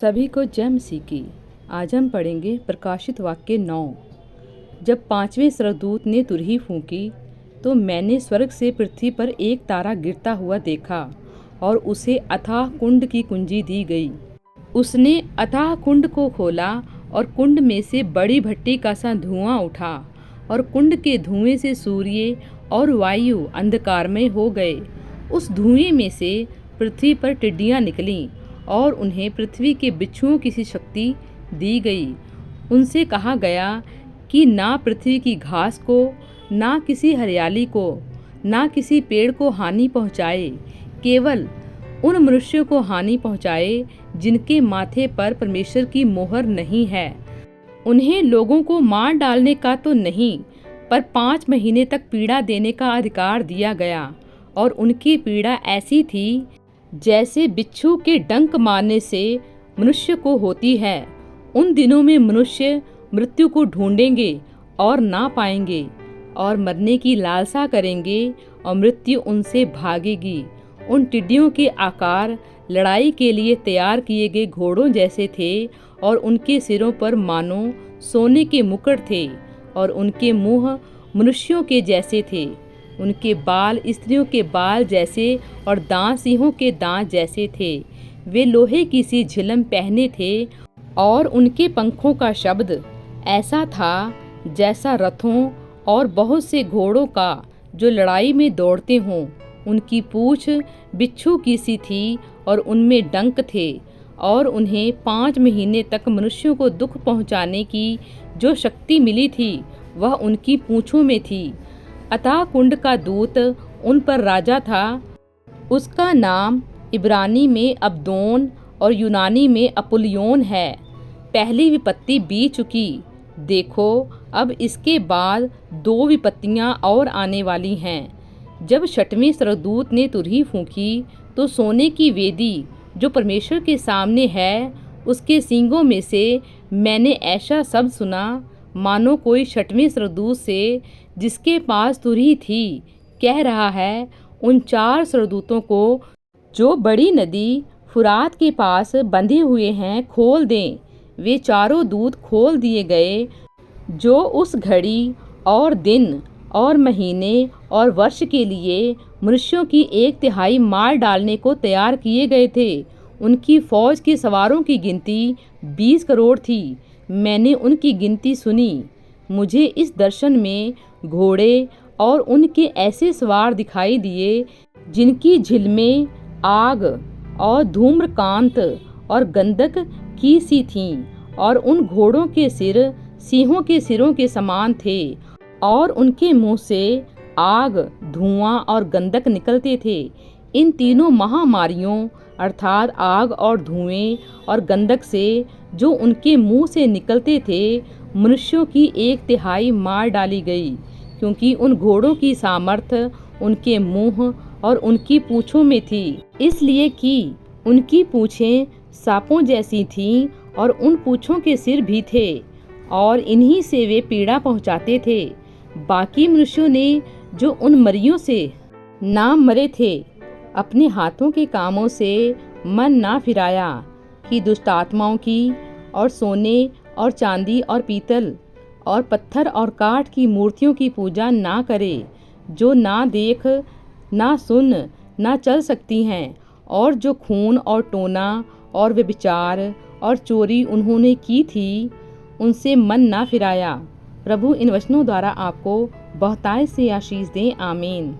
सभी को जय मसीह की। आज हम पढ़ेंगे प्रकाशित वाक्य 9। जब पांचवें स्वर्गदूत ने तुरही फूंकी तो मैंने स्वर्ग से पृथ्वी पर एक तारा गिरता हुआ देखा और उसे अथाह कुंड की कुंजी दी गई। उसने अथाह कुंड को खोला और कुंड में से बड़ी भट्टी का सा धुआं उठा और कुंड के धुएं से सूर्य और वायु अंधकारमय हो गए। उस धुएं में से पृथ्वी पर टिड्डियां निकलीं और उन्हें पृथ्वी के बिच्छुओं की सी शक्ति दी गई। उनसे कहा गया कि ना पृथ्वी की घास को, ना किसी हरियाली को, ना किसी पेड़ को हानि पहुँचाए, केवल उन मनुष्यों को हानि पहुँचाए जिनके माथे पर परमेश्वर की मोहर नहीं है। उन्हें लोगों को मार डालने का तो नहीं, पर 5 महीने तक पीड़ा देने का अधिकार दिया गया। और उनकी पीड़ा ऐसी थी जैसे बिच्छू के डंक मारने से मनुष्य को होती है। उन दिनों में मनुष्य मृत्यु को ढूंढेंगे और ना पाएंगे, और मरने की लालसा करेंगे और मृत्यु उनसे भागेगी। उन टिड्डियों के आकार लड़ाई के लिए तैयार किए गए घोड़ों जैसे थे, और उनके सिरों पर मानो सोने के मुकुट थे, और उनके मुंह मनुष्यों के जैसे थे। उनके बाल स्त्रियों के बाल जैसे और दांत सिंहों के दांत जैसे थे। वे लोहे की सी झिलम पहने थे, और उनके पंखों का शब्द ऐसा था जैसा रथों और बहुत से घोड़ों का जो लड़ाई में दौड़ते हों। उनकी पूँछ बिच्छू की सी थी और उनमें डंक थे, और उन्हें 5 महीने तक मनुष्यों को दुख पहुँचाने की जो शक्ति मिली थी वह उनकी पूँछों में थी। अतः कुंड का दूत उन पर राजा था। उसका नाम इब्रानी में अबदोन और यूनानी में अपुल्योन है। पहली विपत्ति बीत चुकी, देखो अब इसके बाद 2 विपत्तियां और आने वाली हैं। जब 6वें स्वर्गदूत ने तुरही फूंकी तो सोने की वेदी जो परमेश्वर के सामने है, उसके सींगों में से मैंने ऐसा शब्द सुना मानो कोई 6वें स्वर्गदूत से, जिसके पास तुरही थी, कह रहा है, उन 4 स्वर्गदूतों को जो बड़ी नदी फुरात के पास बंधे हुए हैं खोल दें। वे चारों दूत खोल दिए गए जो उस घड़ी और दिन और महीने और वर्ष के लिए मनुष्यों की 1/3 मार डालने को तैयार किए गए थे। उनकी फौज के सवारों की गिनती 20 करोड़ थी। मैंने उनकी गिनती सुनी। मुझे इस दर्शन में घोड़े और उनके ऐसे सवार दिखाई दिए जिनकी झिलमें आग और धूम्रकांत और गंधक की सी थीं, और उन घोड़ों के सिर सिंहों के सिरों के समान थे, और उनके मुंह से आग, धुआं और गंधक निकलते थे। इन तीनों महामारियों अर्थात आग और धुएं और गंधक से जो उनके मुंह से निकलते थे, मनुष्यों की 1/3 मार डाली गई, क्योंकि उन घोड़ों की सामर्थ्य उनके मुंह और उनकी पूँछों में थी, इसलिए कि उनकी पूँछें सांपों जैसी थीं और उन पूँछों के सिर भी थे, और इन्हीं से वे पीड़ा पहुँचाते थे। बाकी मनुष्यों ने जो उन मरियों से ना मरे थे, अपने हाथों के कामों से मन ना फिराया कि दुष्ट आत्माओं की और सोने और चांदी और पीतल और पत्थर और काठ की मूर्तियों की पूजा ना करे, जो ना देख, ना सुन, ना चल सकती हैं, और जो खून और टोना और व्यभिचार और चोरी उन्होंने की थी, उनसे मन ना फिराया। प्रभु इन वचनों द्वारा आपको बहुतायत से आशीष दें। आमीन।